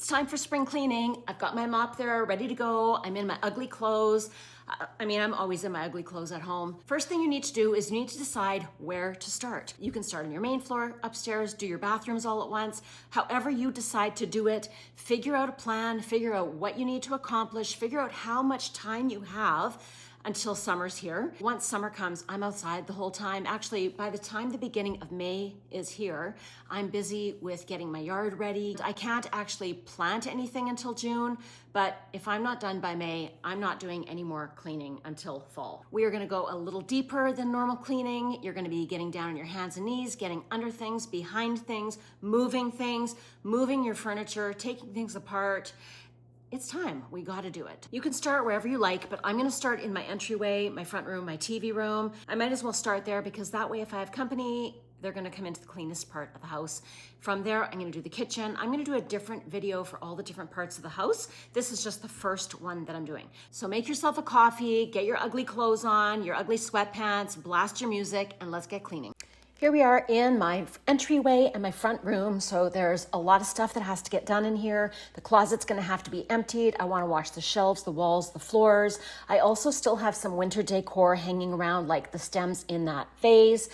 It's time for spring cleaning. I've got my mop there ready to go. I'm in my ugly clothes. I'm always in my ugly clothes at home. First thing you need to do is you need to decide where to start. You can start on your main floor, upstairs, do your bathrooms all at once. However you decide to do it, figure out a plan, figure out what you need to accomplish, figure out how much time you have until summer's here. Once summer comes, I'm outside the whole time. Actually, by the time the beginning of May is here, I'm busy with getting my yard ready. I can't actually plant anything until June, but if I'm not done by May, I'm not doing any more cleaning until fall. We are gonna go a little deeper than normal cleaning. You're gonna be getting down on your hands and knees, getting under things, behind things, moving your furniture, taking things apart. It's time, we gotta do it. You can start wherever you like, but I'm gonna start in my entryway, my front room, my TV room. I might as well start there because that way if I have company, they're gonna come into the cleanest part of the house. From there, I'm gonna do the kitchen. I'm gonna do a different video for all the different parts of the house. This is just the first one that I'm doing. So make yourself a coffee, get your ugly clothes on, your ugly sweatpants, blast your music, and let's get cleaning. Here we are in my entryway and my front room. So there's a lot of stuff that has to get done in here. The closet's gonna have to be emptied. I wanna wash the shelves, the walls, the floors. I also still have some winter decor hanging around, like the stems in that vase.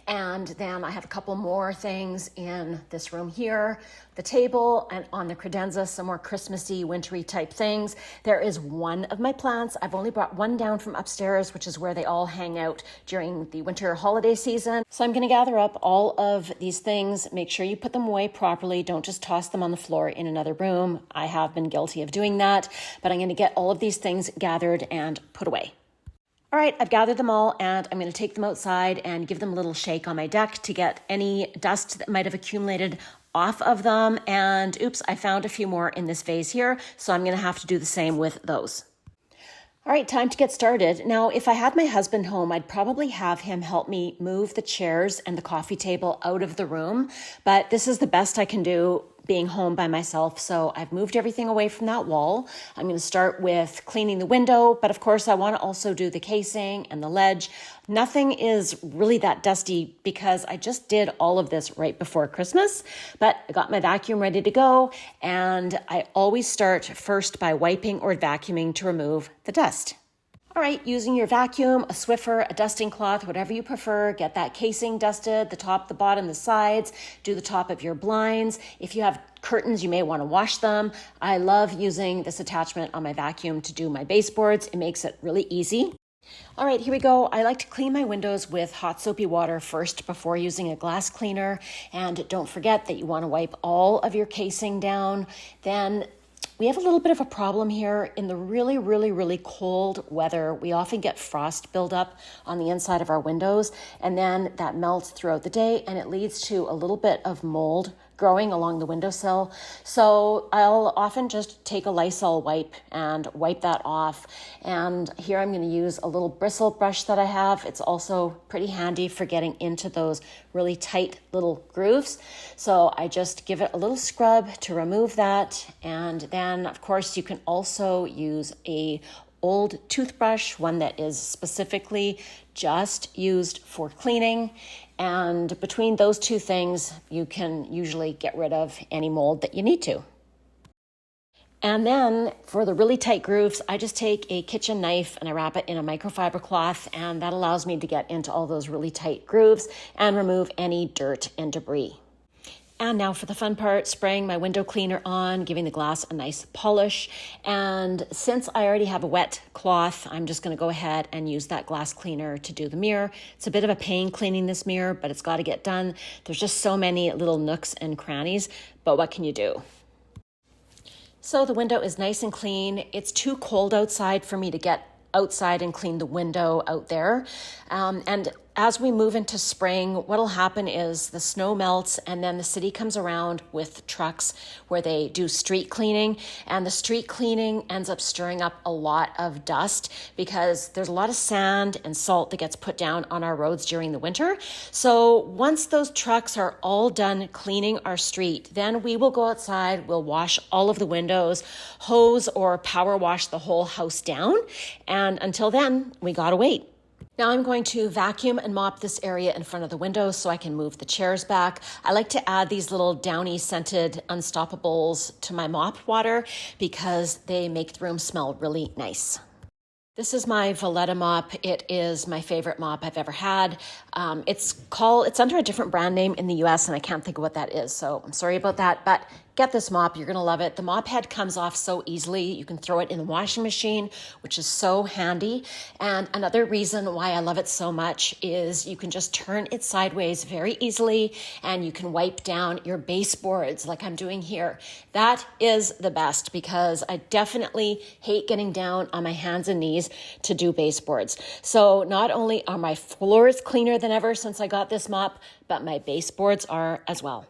And then I have a couple more things in this room here, the table, and on the credenza, some more Christmassy, wintry type things. There is one of my plants. I've only brought one down from upstairs, which is where they all hang out during the winter holiday season. So I'm gonna gather up all of these things. Make sure you put them away properly. Don't just toss them on the floor in another room. I have been guilty of doing that, but I'm gonna get all of these things gathered and put away. All right, I've gathered them all and I'm gonna take them outside and give them a little shake on my deck to get any dust that might have accumulated off of them. And oops, I found a few more in this vase here, so I'm gonna have to do the same with those. All right, time to get started. Now, if I had my husband home, I'd probably have him help me move the chairs and the coffee table out of the room, but this is the best I can do being home by myself. So I've moved everything away from that wall. I'm going to start with cleaning the window, but of course I want to also do the casing and the ledge. Nothing is really that dusty because I just did all of this right before Christmas, but I got my vacuum ready to go. And I always start first by wiping or vacuuming to remove the dust. All right, using your vacuum, a Swiffer, a dusting cloth, whatever you prefer, get that casing dusted, the top, the bottom, the sides, do the top of your blinds. If you have curtains, you may want to wash them. I love using this attachment on my vacuum to do my baseboards. It makes it really easy. All right, here we go. I like to clean my windows with hot soapy water first before using a glass cleaner. And don't forget that you want to wipe all of your casing down. Then we have a little bit of a problem here in the really cold weather. We often get frost buildup on the inside of our windows, and then that melts throughout the day and it leads to a little bit of mold growing along the windowsill. So I'll often just take a Lysol wipe and wipe that off. And here I'm going to use a little bristle brush that I have. It's also pretty handy for getting into those really tight little grooves. So I just give it a little scrub to remove that. And then of course you can also use a old toothbrush, one that is specifically just used for cleaning. And between those two things, you can usually get rid of any mold that you need to. And then for the really tight grooves, I just take a kitchen knife and I wrap it in a microfiber cloth, and that allows me to get into all those really tight grooves and remove any dirt and debris. And now for the fun part, spraying my window cleaner on, giving the glass a nice polish. And since I already have a wet cloth, I'm just gonna go ahead and use that glass cleaner to do the mirror. It's a bit of a pain cleaning this mirror, but it's gotta get done. There's just so many little nooks and crannies, but what can you do? So the window is nice and clean. It's too cold outside for me to get outside and clean the window out there. And as we move into spring, what'll happen is the snow melts and then the city comes around with trucks where they do street cleaning, and the street cleaning ends up stirring up a lot of dust because there's a lot of sand and salt that gets put down on our roads during the winter. So once those trucks are all done cleaning our street, then we will go outside, we'll wash all of the windows, hose or power wash the whole house down. And until then, we gotta wait. Now I'm going to vacuum and mop this area in front of the window so I can move the chairs back. I like to add these little downy scented Unstoppables to my mop water because they make the room smell really nice. This is my Valletta mop. It is my favorite mop I've ever had. It's under a different brand name in the US and I can't think of what that is, so I'm sorry about that, but get this mop, you're gonna love it. The mop head comes off so easily. You can throw it in the washing machine, which is so handy. And another reason why I love it so much is you can just turn it sideways very easily and you can wipe down your baseboards like I'm doing here. That is the best because I definitely hate getting down on my hands and knees to do baseboards. So not only are my floors cleaner than ever since I got this mop, but my baseboards are as well.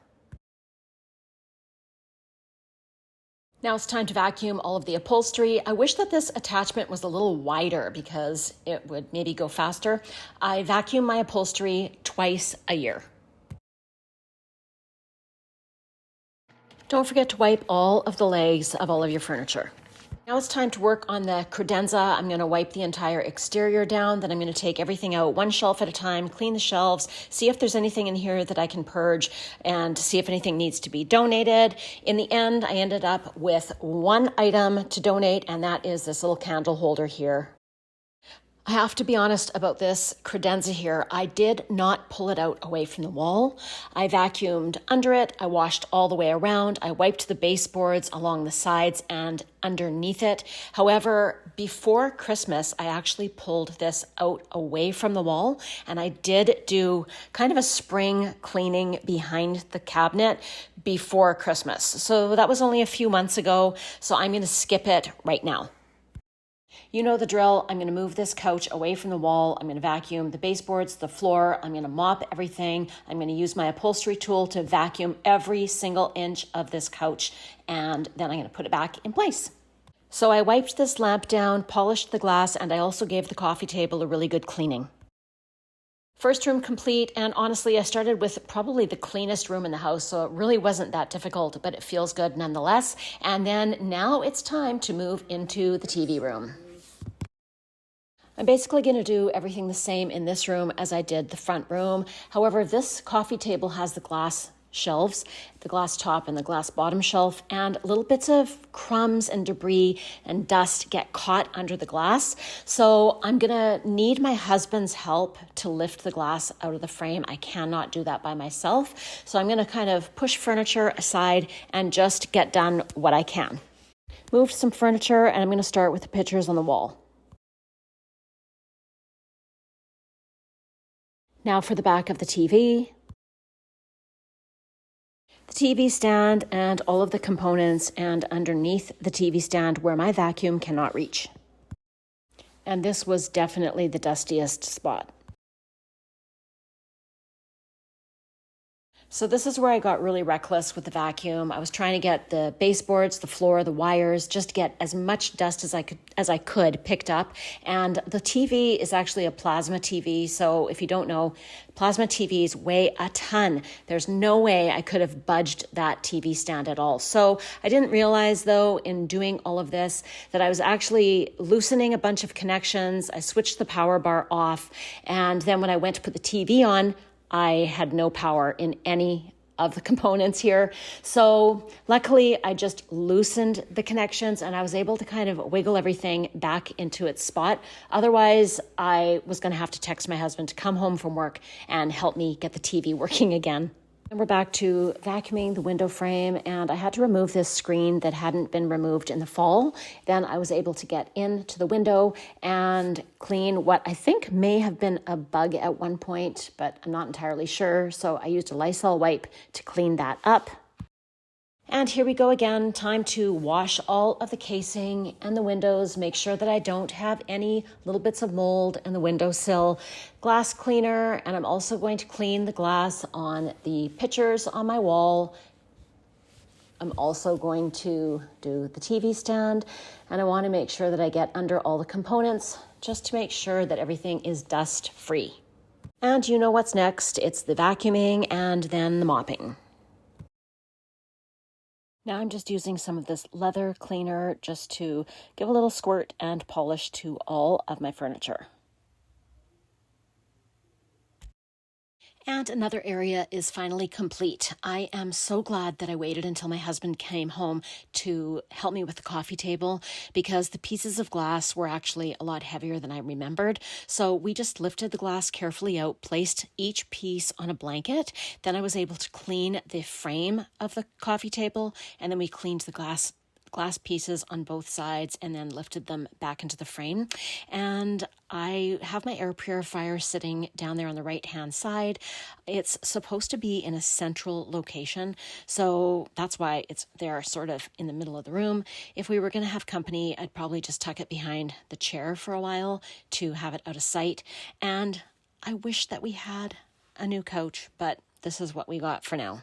Now it's time to vacuum all of the upholstery. I wish that this attachment was a little wider because it would maybe go faster. I vacuum my upholstery twice a year. Don't forget to wipe all of the legs of all of your furniture. Now it's time to work on the credenza. I'm going to wipe the entire exterior down. Then I'm going to take everything out one shelf at a time, clean the shelves, see if there's anything in here that I can purge, and see if anything needs to be donated. In the end, I ended up with one item to donate, and that is this little candle holder here. I have to be honest about this credenza here. I did not pull it out away from the wall. I vacuumed under it. I washed all the way around. I wiped the baseboards along the sides and underneath it. However, before Christmas, I actually pulled this out away from the wall and I did do kind of a spring cleaning behind the cabinet before Christmas. So that was only a few months ago. So I'm going to skip it right now. You know the drill. I'm going to move this couch away from the wall. I'm going to vacuum the baseboards, the floor. I'm going to mop everything. I'm going to use my upholstery tool to vacuum every single inch of this couch. And then I'm going to put it back in place. So I wiped this lamp down, polished the glass, and I also gave the coffee table a really good cleaning. First room complete, and honestly, I started with probably the cleanest room in the house, so it really wasn't that difficult, but it feels good nonetheless. And then now it's time to move into the TV room. I'm basically going to do everything the same in this room as I did the front room. However, this coffee table has the glass shelves, the glass top and the glass bottom shelf, and little bits of crumbs and debris and dust get caught under the glass. So I'm going to need my husband's help to lift the glass out of the frame. I cannot do that by myself. So I'm going to kind of push furniture aside and just get done what I can. Moved some furniture, and I'm going to start with the pictures on the wall. Now for the back of the TV. The TV stand and all of the components, and underneath the TV stand where my vacuum cannot reach. And this was definitely the dustiest spot. So this is where I got really reckless with the vacuum. I was trying to get the baseboards, the floor, the wires, just to get as much dust as I could picked up. And the TV is actually a plasma TV. So if you don't know, plasma TVs weigh a ton. There's no way I could have budged that TV stand at all. So I didn't realize though, in doing all of this, that I was actually loosening a bunch of connections. I switched the power bar off. And then when I went to put the TV on, I had no power in any of the components here. So luckily I just loosened the connections and I was able to kind of wiggle everything back into its spot. Otherwise, I was going to have to text my husband to come home from work and help me get the TV working again. And we're back to vacuuming the window frame, and I had to remove this screen that hadn't been removed in the fall. Then I was able to get into the window and clean what I think may have been a bug at one point, but I'm not entirely sure. So I used a Lysol wipe to clean that up. And here we go again, time to wash all of the casing and the windows, make sure that I don't have any little bits of mold in the windowsill. Glass cleaner, and I'm also going to clean the glass on the pictures on my wall. I'm also going to do the TV stand, and I want to make sure that I get under all the components just to make sure that everything is dust free. And you know what's next, it's the vacuuming and then the mopping. Now I'm just using some of this leather cleaner just to give a little squirt and polish to all of my furniture. And another area is finally complete. I am so glad that I waited until my husband came home to help me with the coffee table because the pieces of glass were actually a lot heavier than I remembered. So we just lifted the glass carefully out, placed each piece on a blanket. Then I was able to clean the frame of the coffee table, and then we cleaned the glass pieces on both sides and then lifted them back into the frame. And I have my air purifier sitting down there on the right hand side. It's supposed to be in a central location, so that's why it's there sort of in the middle of the room. If we were going to have company, I'd probably just tuck it behind the chair for a while to have it out of sight. And I wish that we had a new couch, but this is what we got for now.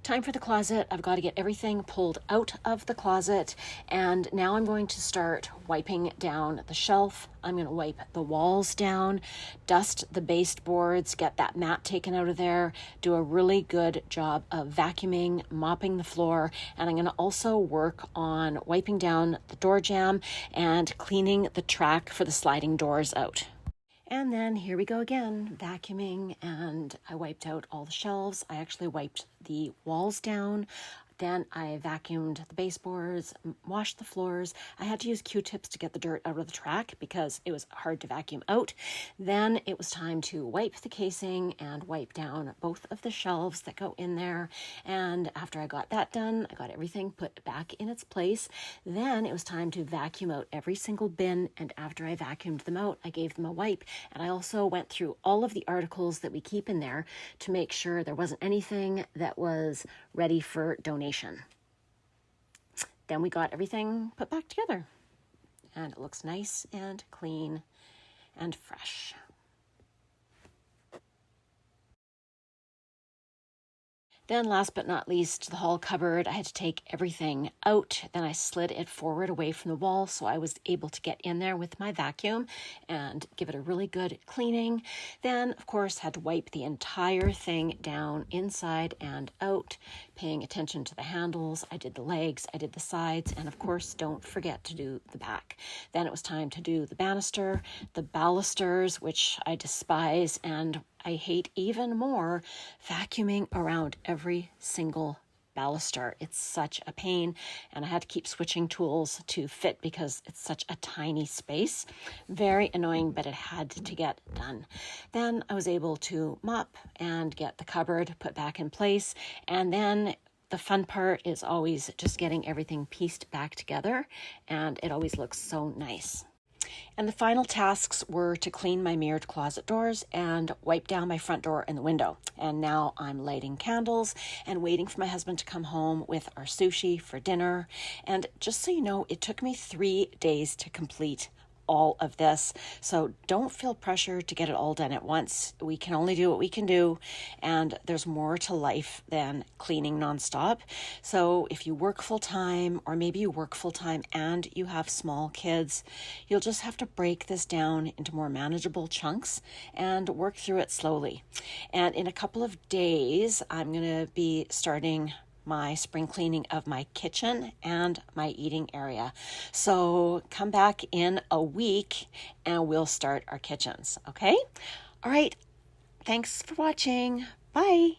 Time for the closet. I've got to get everything pulled out of the closet, and now I'm going to start wiping down the shelf. I'm going to wipe the walls down, dust the baseboards, get that mat taken out of there, do a really good job of vacuuming, mopping the floor, and I'm going to also work on wiping down the door jamb and cleaning the track for the sliding doors out. And then here we go again, vacuuming, and I wiped out all the shelves. I actually wiped the walls down. Then I vacuumed the baseboards, washed the floors. I had to use Q-tips to get the dirt out of the track because it was hard to vacuum out. Then it was time to wipe the casing and wipe down both of the shelves that go in there. And after I got that done, I got everything put back in its place. Then it was time to vacuum out every single bin. And after I vacuumed them out, I gave them a wipe. And I also went through all of the articles that we keep in there to make sure there wasn't anything that was ready for donation. Then we got everything put back together, and it looks nice and clean and fresh. Then last but not least, the hall cupboard. I had to take everything out. Then I slid it forward away from the wall so I was able to get in there with my vacuum and give it a really good cleaning. Then, of course, had to wipe the entire thing down inside and out, paying attention to the handles. I did the legs, I did the sides, and of course, don't forget to do the back. Then it was time to do the banister, the balusters, which I despise, and I hate even more vacuuming around every single baluster. It's such a pain, and I had to keep switching tools to fit because it's such a tiny space. Very annoying, but it had to get done. Then I was able to mop and get the cupboard put back in place, and then the fun part is always just getting everything pieced back together, and it always looks so nice. And the final tasks were to clean my mirrored closet doors and wipe down my front door and the window. And now I'm lighting candles and waiting for my husband to come home with our sushi for dinner. And just so you know, it took me 3 days to complete all of this. So don't feel pressure to get it all done at once. We can only do what we can do, and there's more to life than cleaning nonstop. So if you work full time, or maybe you work full time and you have small kids, you'll just have to break this down into more manageable chunks and work through it slowly. And in a couple of days, I'm going to be starting my spring cleaning of my kitchen and my eating area. So come back in a week and we'll start our kitchens, okay? All right. Thanks for watching. Bye.